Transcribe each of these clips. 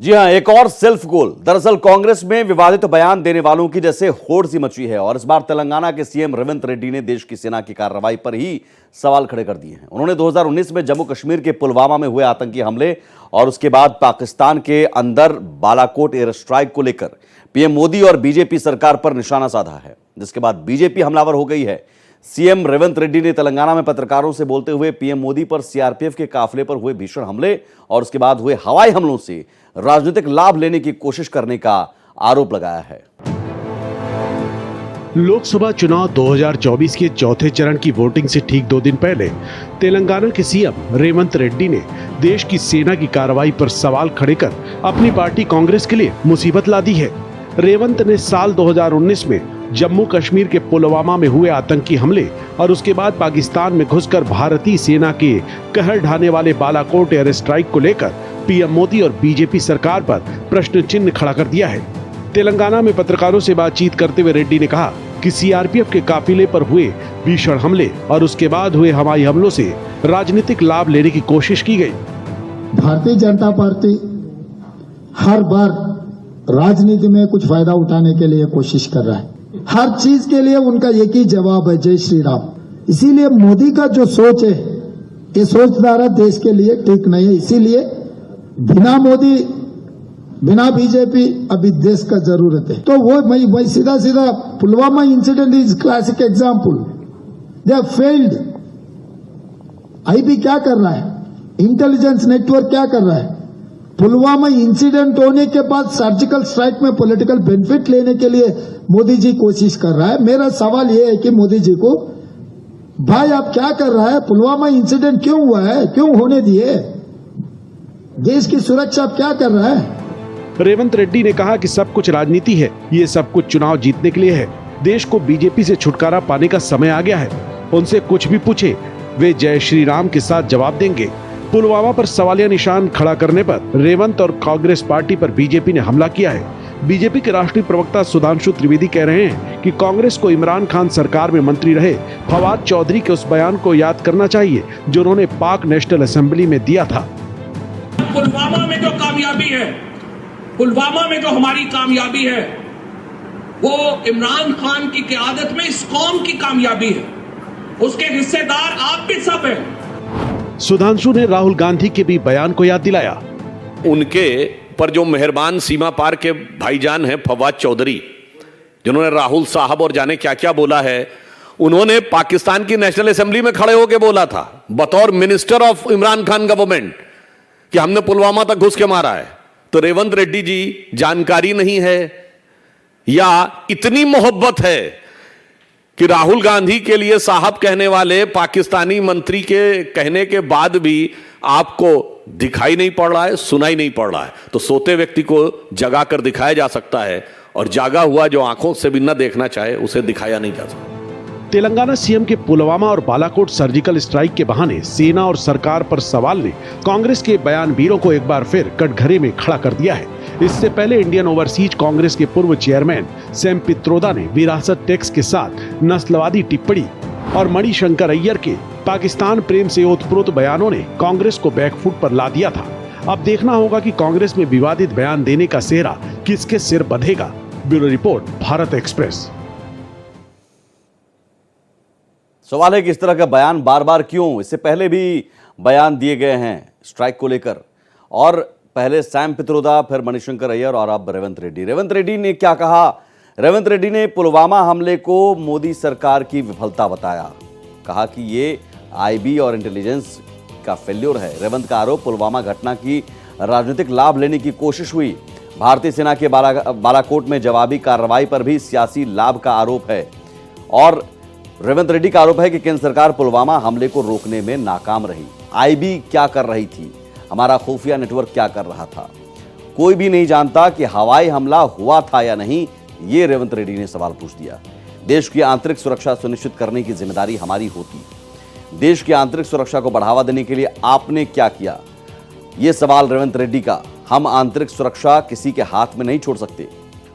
जी हां, एक और सेल्फ गोल। दरअसल कांग्रेस में विवादित बयान देने वालों की जैसे होड़ सी मची है और इस बार तेलंगाना के सीएम रेवंत रेड्डी ने देश की सेना की कार्रवाई पर ही सवाल खड़े कर दिए हैं। उन्होंने 2019 में जम्मू कश्मीर के पुलवामा में हुए आतंकी हमले और उसके बाद पाकिस्तान के अंदर बालाकोट एयर स्ट्राइक को लेकर पीएम मोदी और बीजेपी सरकार पर निशाना साधा है, जिसके बाद बीजेपी हमलावर हो गई है। सीएम रेवंत रेड्डी ने तेलंगाना में पत्रकारों से बोलते हुए पीएम मोदी पर सीआरपीएफ के काफिले पर हुए भीषण हमले और उसके बाद हुए हवाई हमलों से राजनीतिक लाभ लेने की कोशिश करने का आरोप लगाया है। लोकसभा चुनाव 2024 के चौथे चरण की वोटिंग से ठीक 2 दिन पहले तेलंगाना के सीएम रेवंत रेड्डी ने देश की सेना की कार्रवाई पर सवाल खड़े कर अपनी पार्टी कांग्रेस के लिए मुसीबत ला दी है। रेवंत ने साल 2019 में जम्मू कश्मीर के पुलवामा में हुए आतंकी हमले और उसके बाद पाकिस्तान में घुसकर भारतीय सेना के कहर ढाने वाले बालाकोट एयर स्ट्राइक को लेकर पीएम मोदी और बीजेपी सरकार पर प्रश्न चिन्ह खड़ा कर दिया है। तेलंगाना में पत्रकारों से बातचीत करते हुए रेड्डी ने कहा कि सीआरपीएफ के काफिले पर हुए भीषण हमले और उसके बाद हुए हवाई हमलों से राजनीतिक लाभ लेने की कोशिश की गई। भारतीय जनता पार्टी हर बार राजनीति में कुछ फायदा उठाने के लिए कोशिश कर रहा है। हर चीज के लिए उनका एक ही जवाब है, जय श्री राम। इसीलिए मोदी का जो सोच है, ये सोचधारा देश के लिए ठीक नहीं है। इसीलिए बिना मोदी बिना बीजेपी अभी देश का जरूरत है। तो वो मैं सीधा सीधा Pulwama incident is classic example. They failed. IB क्या कर रहा है, इंटेलिजेंस नेटवर्क क्या कर रहा है? पुलवामा इंसिडेंट होने के बाद सर्जिकल स्ट्राइक में पॉलिटिकल बेनिफिट लेने के लिए मोदी जी कोशिश कर रहा है। मेरा सवाल यह है कि मोदी जी को, भाई आप क्या कर रहा है? पुलवामा इंसिडेंट क्यों हुआ है, क्यों होने दिए? देश की सुरक्षा आप क्या कर रहा है? रेवंत रेड्डी ने कहा कि सब कुछ राजनीति है, ये सब कुछ चुनाव जीतने के लिए है। देश को बीजेपी से छुटकारा पाने का समय आ गया है। उनसे कुछ भी पूछे वे जय श्री राम के साथ जवाब देंगे। पुलवामा पर सवालिया निशान खड़ा करने पर रेवंत और कांग्रेस पार्टी पर बीजेपी ने हमला किया है। बीजेपी के राष्ट्रीय प्रवक्ता सुधांशु त्रिवेदी कह रहे हैं कि कांग्रेस को इमरान खान सरकार में मंत्री रहे फवाद चौधरी के उस बयान को याद करना चाहिए जो उन्होंने पाक नेशनल असेंबली में दिया था। पुलवामा में जो कामयाबी है, पुलवामा में जो हमारी कामयाबी है, वो इमरान खान की क़यादत में इस कौम की कामयाबी है। उसके हिस्सेदार आप भी सब हैं। सुधांशु ने राहुल गांधी के भी बयान को याद दिलाया। उनके पर जो मेहरबान सीमा पार के भाईजान हैं फवाद चौधरी, जिन्होंने राहुल साहब और जाने क्या क्या बोला है, उन्होंने पाकिस्तान की नेशनल असेंबली में खड़े होकर बोला था बतौर minister of Imran Khan government कि हमने पुलवामा तक घुस के मारा है। तो रेवंत रेड्डी जी, जानकारी नहीं है या इतनी मोहब्बत है कि राहुल गांधी के लिए साहब कहने वाले पाकिस्तानी मंत्री के कहने के बाद भी आपको दिखाई नहीं पड़ रहा है, सुनाई नहीं पड़ रहा है? तो सोते व्यक्ति को जगा कर दिखाया जा सकता है और जागा हुआ जो आंखों से भी न देखना चाहे उसे दिखाया नहीं जा सकता। तेलंगाना सीएम के पुलवामा और बालाकोट सर्जिकल स्ट्राइक के बहाने सेना और सरकार पर सवाल ने कांग्रेस के बयानवीरों को एक बार फिर कटघरे में खड़ा कर दिया है। इससे पहले इंडियन ओवरसीज कांग्रेस के पूर्व चेयरमैन सैम पित्रोदा ने विरासत टैक्स के साथ नस्लवादी टिप्पणी और मणिशंकर अय्यर के पाकिस्तान प्रेम से ओतप्रोत बयानों ने कांग्रेस को बैकफुट पर ला दिया था। अब देखना होगा कि कांग्रेस में विवादित बयान देने का सेहरा किसके सिर बंधेगा। Bureau report, Bharat Express. सवाल है कि इस तरह का बयान बार बार क्यों? इससे पहले भी बयान दिए गए हैं स्ट्राइक को लेकर, और पहले सैम पित्रोदा, फिर मणिशंकर अय्यर और अब रेवंत रेड्डी। रेवंत रेड्डी ने क्या कहा? रेवंत रेड्डी ने पुलवामा हमले को मोदी सरकार की विफलता बताया। कहा कि ये आईबी और इंटेलिजेंस का फेल्योर है। रेवंत का आरोप, पुलवामा घटना की राजनीतिक लाभ लेने की कोशिश हुई। भारतीय सेना के बालाकोट में जवाबी कार्रवाई पर भी सियासी लाभ का आरोप है। और रेवंत रेड्डी का आरोप है कि केंद्र सरकार पुलवामा हमले को रोकने में नाकाम रही। आईबी क्या कर रही थी? हमारा खुफिया नेटवर्क क्या कर रहा था? कोई भी नहीं जानता कि हवाई हमला हुआ था या नहीं। ये रेवंत रेड्डी ने सवाल पूछ दिया। देश की आंतरिक सुरक्षा सुनिश्चित करने की जिम्मेदारी हमारी होती। देश की आंतरिक सुरक्षा को बढ़ावा देने के लिए आपने क्या किया? यह सवाल रेवंत रेड्डी का। हम आंतरिक सुरक्षा किसी के हाथ में नहीं छोड़ सकते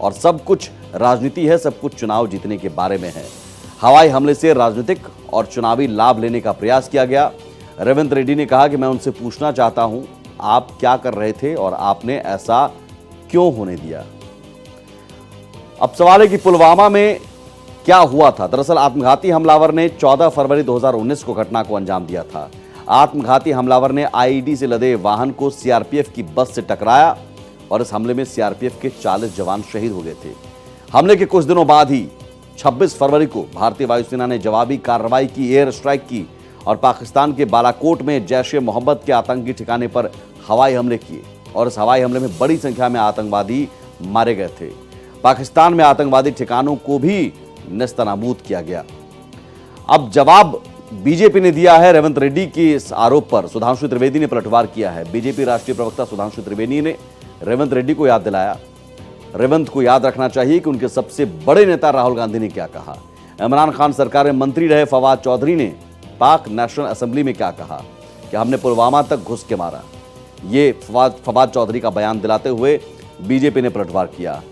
और सब कुछ राजनीति है, सब कुछ चुनाव जीतने के बारे में है। हवाई हमले से राजनीतिक और चुनावी लाभ लेने का प्रयास किया गया। रेवंत रेड्डी ने कहा कि मैं उनसे पूछना चाहता हूं आप क्या कर रहे थे और आपने ऐसा क्यों होने दिया। अब सवाल है कि पुलवामा में क्या हुआ था। दरअसल आत्मघाती हमलावर ने 14 फरवरी 2019 को घटना को अंजाम दिया था। आत्मघाती हमलावर ने आईईडी से लदे वाहन को सीआरपीएफ की बस से टकराया और इस हमले में सीआरपीएफ के 40 जवान शहीद हो गए थे। हमले के कुछ दिनों बाद ही 26 फरवरी को भारतीय वायुसेना ने जवाबी कार्रवाई की, एयर स्ट्राइक की और पाकिस्तान के बालाकोट में जैश ए मोहम्मद के आतंकी ठिकाने पर हवाई हमले किए और इस हवाई हमले में बड़ी संख्या में आतंकवादी मारे गए थे। पाकिस्तान में आतंकवादी ठिकानों को भी नेस्तनाबूद किया गया। अब जवाब बीजेपी ने दिया है रेवंत रेड्डी के इस आरोप पर। सुधांशु त्रिवेदी ने पलटवार किया है। बीजेपी राष्ट्रीय प्रवक्ता सुधांशु त्रिवेदी ने रेवंत रेड्डी को याद दिलाया, रेवंत को याद रखना चाहिए कि उनके सबसे बड़े नेता राहुल गांधी ने क्या कहा। इमरान खान सरकार में मंत्री रहे फवाद चौधरी ने पाक नेशनल असेंबली में क्या कहा कि हमने पुलवामा तक घुस के मारा। ये फवाद चौधरी का बयान दिलाते हुए बीजेपी ने पलटवार किया।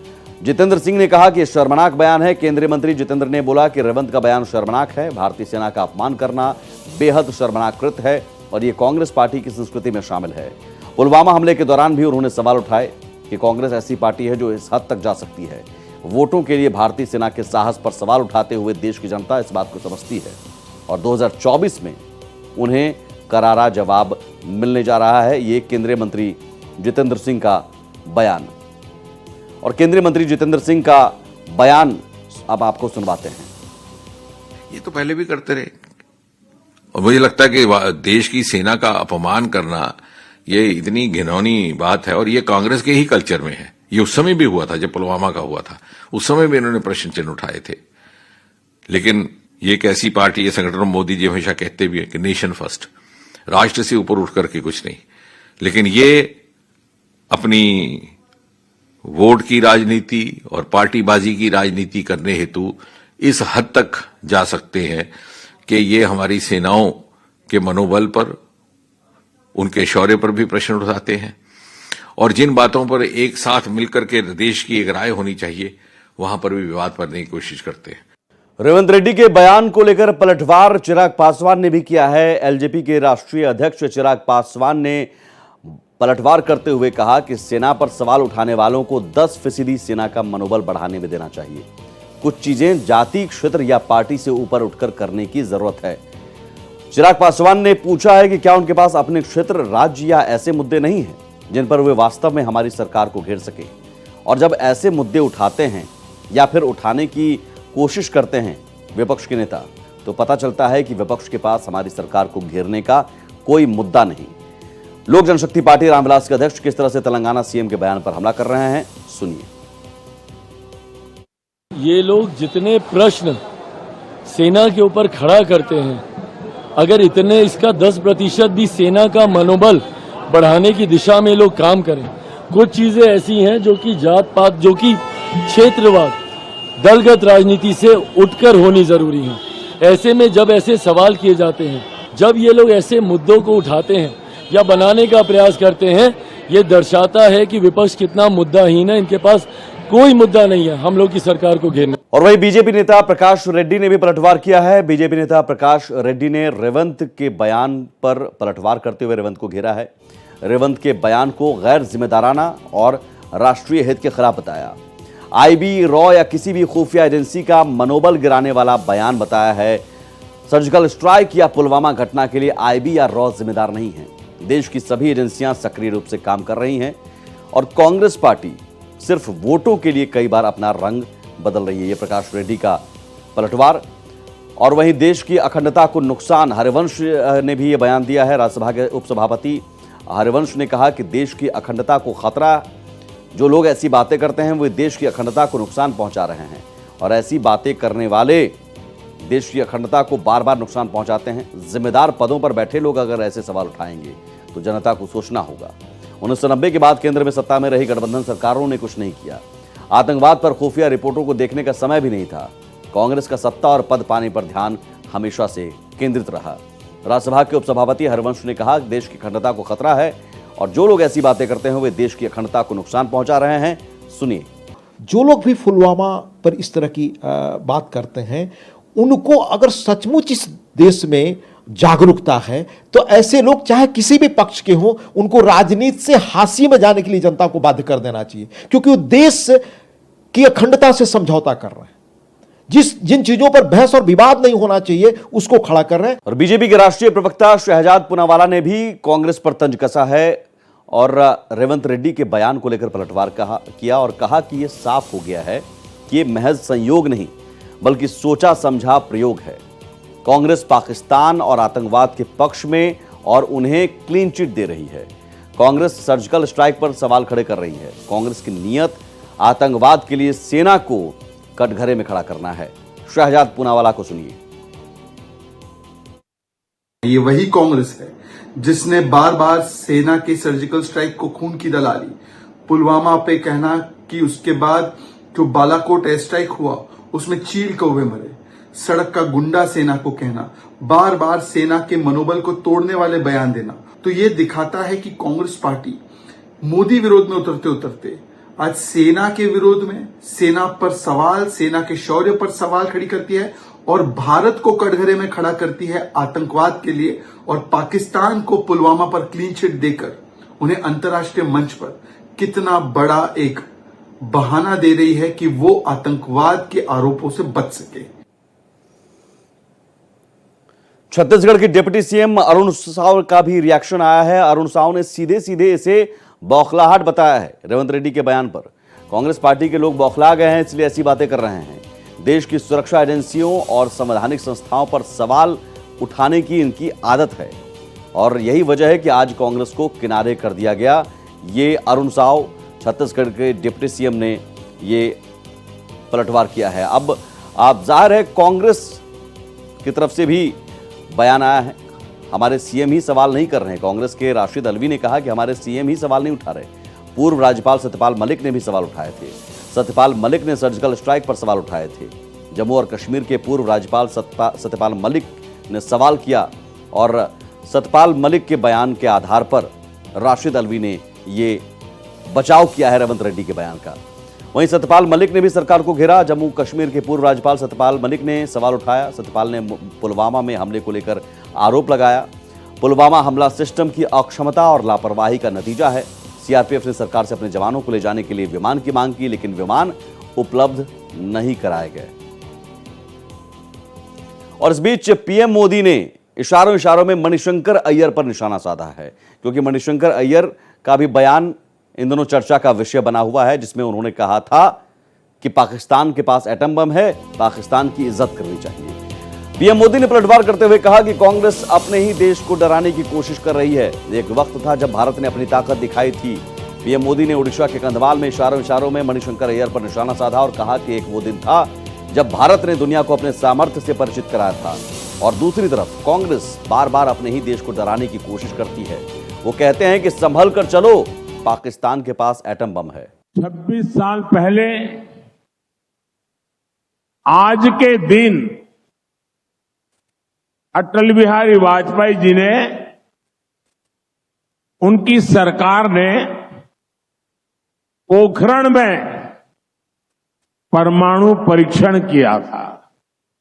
जितेंद्र सिंह ने कहा कि यह शर्मनाक बयान है। केंद्रीय मंत्री जितेंद्र ने बोला कि रेवंत का बयान शर्मनाक है, भारतीय सेना का अपमान करना बेहद शर्मनाक कृत्य है और ये कांग्रेस पार्टी की संस्कृति में शामिल है। पुलवामा हमले के दौरान भी उन्होंने सवाल उठाए कि कांग्रेस ऐसी पार्टी है जो इस हद तक जा सकती है। वोटों के लिए भारतीय सेना के साहस पर सवाल उठाते हुए देश की जनता इस बात को समझती है और 2024 में उन्हें करारा जवाब मिलने जा रहा है। ये केंद्रीय मंत्री जितेंद्र सिंह का बयान और केंद्रीय मंत्री जितेंद्र सिंह का बयान अब आपको सुनवाते हैं। ये तो पहले भी करते रहे और मुझे लगता है कि देश की सेना का अपमान करना ये इतनी घिनौनी बात है और ये कांग्रेस के ही कल्चर में है। ये उस समय भी हुआ था जब पुलवामा का हुआ था, उस समय भी इन्होंने प्रश्न चिन्ह उठाए थे। लेकिन ये एक ऐसी पार्टी, ये संगठन, मोदी जी हमेशा कहते भी हैं कि नेशन फर्स्ट, राष्ट्र से ऊपर उठ करके कुछ नहीं। लेकिन ये अपनी वोट की राजनीति और पार्टीबाजी की राजनीति करने हेतु इस हद तक जा सकते हैं कि ये हमारी सेनाओं के मनोबल पर, उनके शौर्य पर भी प्रश्न उठाते हैं और जिन बातों पर एक साथ मिलकर के देश की एक राय होनी चाहिए वहां पर भी विवाद करने की कोशिश करते हैं। रेवंत रेड्डी के बयान को लेकर पलटवार चिराग पासवान ने भी किया है। एलजेपी के राष्ट्रीय अध्यक्ष चिराग पासवान ने पलटवार करते हुए कहा कि सेना पर सवाल उठाने वालों को 10% सेना का मनोबल बढ़ाने में देना चाहिए। कुछ चीजें जाति, क्षेत्र या पार्टी से ऊपर उठकर करने की जरूरत है। चिराग पासवान ने पूछा है कि क्या उनके पास अपने क्षेत्र, राज्य या ऐसे मुद्दे नहीं हैं जिन पर वे वास्तव में हमारी सरकार को घेर सके। और जब ऐसे मुद्दे उठाते हैं या फिर उठाने की कोशिश करते हैं विपक्ष के नेता, तो पता चलता है कि विपक्ष के पास हमारी सरकार को घेरने का कोई मुद्दा नहीं। लोक जनशक्ति पार्टी रामविलास के अध्यक्ष किस तरह से तेलंगाना सीएम के बयान पर हमला कर रहे हैं, सुनिए। ये लोग जितने प्रश्न सेना के ऊपर खड़ा करते हैं, अगर इतने इसका 10% भी सेना का मनोबल बढ़ाने की दिशा में लोग काम करें। कुछ चीजें ऐसी हैं जो कि जात पात, जो कि क्षेत्रवाद, दलगत राजनीति से उठकर होनी जरूरी है। ऐसे में जब ऐसे सवाल किए जाते हैं, जब ये लोग ऐसे मुद्दों को उठाते हैं या बनाने का प्रयास करते हैं, ये दर्शाता है कि विपक्ष कितना मुद्दाहीन है। इनके पास कोई मुद्दा नहीं है हम लोग की सरकार को घेरने। और वही बीजेपी नेता प्रकाश रेड्डी ने भी पलटवार किया है। बीजेपी नेता प्रकाश रेड्डी ने रेवंत के बयान पर पलटवार करते हुए रेवंत को घेरा है। रेवंत के बयान को गैर जिम्मेदाराना और राष्ट्रीय हित के खिलाफ बताया। आईबी, रॉ या किसी भी खुफिया एजेंसी का मनोबल गिराने वाला बयान बताया है। सर्जिकल स्ट्राइक या पुलवामा घटना के लिए आईबी या रॉ जिम्मेदार नहीं है। देश की सभी एजेंसियां सक्रिय रूप से काम कर रही हैं और कांग्रेस पार्टी सिर्फ वोटों के लिए कई बार अपना रंग बदल रही है। ये प्रकाश रेड्डी का पलटवार। और वहीं देश की अखंडता को नुकसान, हरिवंश ने भी ये बयान दिया है। राज्यसभा के उपसभापति हरिवंश ने कहा कि देश की अखंडता को खतरा, जो लोग ऐसी बातें करते हैं वो देश की अखंडता को नुकसान पहुंचा रहे हैं और ऐसी बातें करने वाले देश की अखंडता को बार बार नुकसान पहुंचाते हैं। जिम्मेदार पदों पर बैठे लोग अगर ऐसे सवाल उठाएंगे तो जनता को सोचना होगा। 1990 के बाद केंद्र में सत्ता में रही गठबंधन सरकारों ने कुछ नहीं किया। आतंकवाद पर खुफिया रिपोर्टों को देखने का समय भी नहीं था। कांग्रेस का सत्ता और पद पाने पर ध्यान हमेशा से केंद्रित रहा। राज्यसभा के उपसभापति हरिवंश ने कहा देश की अखंडता को खतरा है और जो लोग ऐसी बातें करते हैं वे देश की अखंडता को नुकसान पहुंचा रहे हैं। सुनिए। जो लोग भी पुलवामा पर इस तरह की बात करते हैं, उनको अगर सचमुच इस देश में जागरूकता है, तो ऐसे लोग चाहे किसी भी पक्ष के हों, उनको राजनीति से हाशिए में जाने के लिए जनता को बाध्य कर देना चाहिए, क्योंकि वो देश की अखंडता से समझौता कर रहे हैं। जिन चीजों पर बहस और विवाद नहीं होना चाहिए उसको खड़ा कर रहे हैं। और बीजेपी के राष्ट्रीय प्रवक्ता शहजाद पूनावाला ने भी कांग्रेस पर तंज कसा है और रेवंत रेड्डी के बयान को लेकर पलटवार किया और कहा कि यह साफ हो गया है कि यह महज संयोग नहीं बल्कि सोचा समझा प्रयोग है। कांग्रेस पाकिस्तान और आतंकवाद के पक्ष में और उन्हें क्लीन चिट दे रही है। कांग्रेस सर्जिकल स्ट्राइक पर सवाल खड़े कर रही है। कांग्रेस की नीयत आतंकवाद के लिए सेना को कटघरे में खड़ा करना है। शहजाद पूनावाला को सुनिए। ये वही कांग्रेस है जिसने बार बार सेना के सर्जिकल स्ट्राइक को खून की दलाली, पुलवामा पे कहना कि उसके बाद जो बालाकोट एयर स्ट्राइक हुआ उसमें चील कौवे मरे, सड़क का गुंडा सेना को कहना, बार बार सेना के मनोबल को तोड़ने वाले बयान देना। तो ये दिखाता है कि कांग्रेस पार्टी मोदी विरोध में उतरते उतरते आज सेना के विरोध में, सेना पर सवाल, सेना के शौर्य पर सवाल खड़ी करती है और भारत को कटघरे में खड़ा करती है आतंकवाद के लिए और पाकिस्तान को पुलवामा पर क्लीन चिट देकर उन्हें अंतर्राष्ट्रीय मंच पर कितना बड़ा एक बहाना दे रही है कि वो आतंकवाद के आरोपों से बच सके। छत्तीसगढ़ के डिप्टी सीएम अरुण साव का भी रिएक्शन आया है। अरुण साव ने सीधे सीधे इसे बौखलाहट बताया है रेवंत रेड्डी के बयान पर। कांग्रेस पार्टी के लोग बौखला गए हैं इसलिए ऐसी बातें कर रहे हैं। देश की सुरक्षा एजेंसियों और संवैधानिक संस्थाओं पर सवाल उठाने की इनकी आदत है और यही वजह है कि आज कांग्रेस को किनारे कर दिया गया। ये अरुण साव छत्तीसगढ़ के डिप्टी सीएम ने ये पलटवार किया है। अब आप जाहिर है कांग्रेस की तरफ से भी बयान आया है, हमारे सीएम ही सवाल नहीं कर रहे हैं। कांग्रेस के राशिद अलवी ने कहा कि हमारे सीएम ही सवाल नहीं उठा रहे। पूर्व राज्यपाल सत्यपाल मलिक ने भी सवाल उठाए थे। सत्यपाल मलिक ने सर्जिकल स्ट्राइक पर सवाल उठाए थे। जम्मू और कश्मीर के पूर्व राज्यपाल सत्यपाल मलिक ने सवाल किया और सत्यपाल मलिक के बयान के आधार पर राशिद अलवी ने ये बचाव किया है रेवंत रेड्डी के बयान का। वहीं सत्यपाल मलिक ने भी सरकार को घेरा। जम्मू कश्मीर के पूर्व राज्यपाल सत्यपाल मलिक ने सवाल उठाया। सत्यपाल ने पुलवामा में हमले को लेकर आरोप लगाया। पुलवामा हमला सिस्टम की अक्षमता और लापरवाही का नतीजा है। सीआरपीएफ ने सरकार से अपने जवानों को ले जाने के लिए विमान की मांग की, लेकिन विमान उपलब्ध नहीं कराए गए। और इस बीच पीएम मोदी ने इशारों इशारों में मणिशंकर अय्यर पर निशाना साधा है, क्योंकि मणिशंकर अय्यर का भी बयान इन दोनों चर्चा का विषय बना हुआ है, जिसमें उन्होंने कहा था कि पाकिस्तान के पास एटम बम है, पाकिस्तान की इज्जत करनी चाहिए। पीएम मोदी ने पलटवार करते हुए कहा कि कांग्रेस अपने ही देश को डराने की कोशिश कर रही है। एक वक्त था जब भारत ने अपनी ताकत दिखाई थी। पीएम मोदी ने ओडिशा के कंधमाल में इशारों इशारों में मणिशंकर अय्यर पर निशाना साधा और कहा कि एक वो दिन था जब भारत ने दुनिया को अपने सामर्थ्य से परिचित कराया था, और दूसरी तरफ कांग्रेस बार बार अपने ही देश को डराने की कोशिश करती है। वो कहते हैं कि संभल कर चलो, पाकिस्तान के पास एटम बम है। 26 साल पहले आज के दिन अटल बिहारी वाजपेयी जी ने, उनकी सरकार ने पोखरण में परमाणु परीक्षण किया था।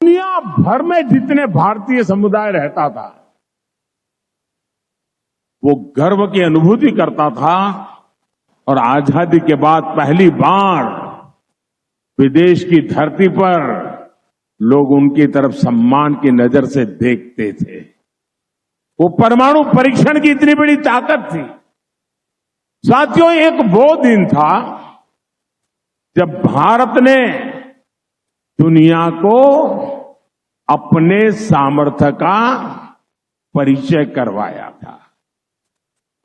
दुनिया भर में जितने भारतीय समुदाय रहता था वो गर्व की अनुभूति करता था और आजादी के बाद पहली बार विदेश की धरती पर लोग उनकी तरफ सम्मान की नजर से देखते थे। वो परमाणु परीक्षण की इतनी बड़ी ताकत थी। साथियों, एक वो दिन था जब भारत ने दुनिया को अपने सामर्थ्य का परिचय करवाया था,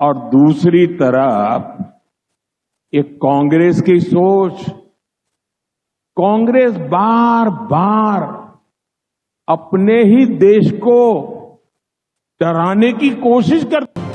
और दूसरी तरफ एक कांग्रेस की सोच, कांग्रेस बार बार अपने ही देश को डराने की कोशिश करती।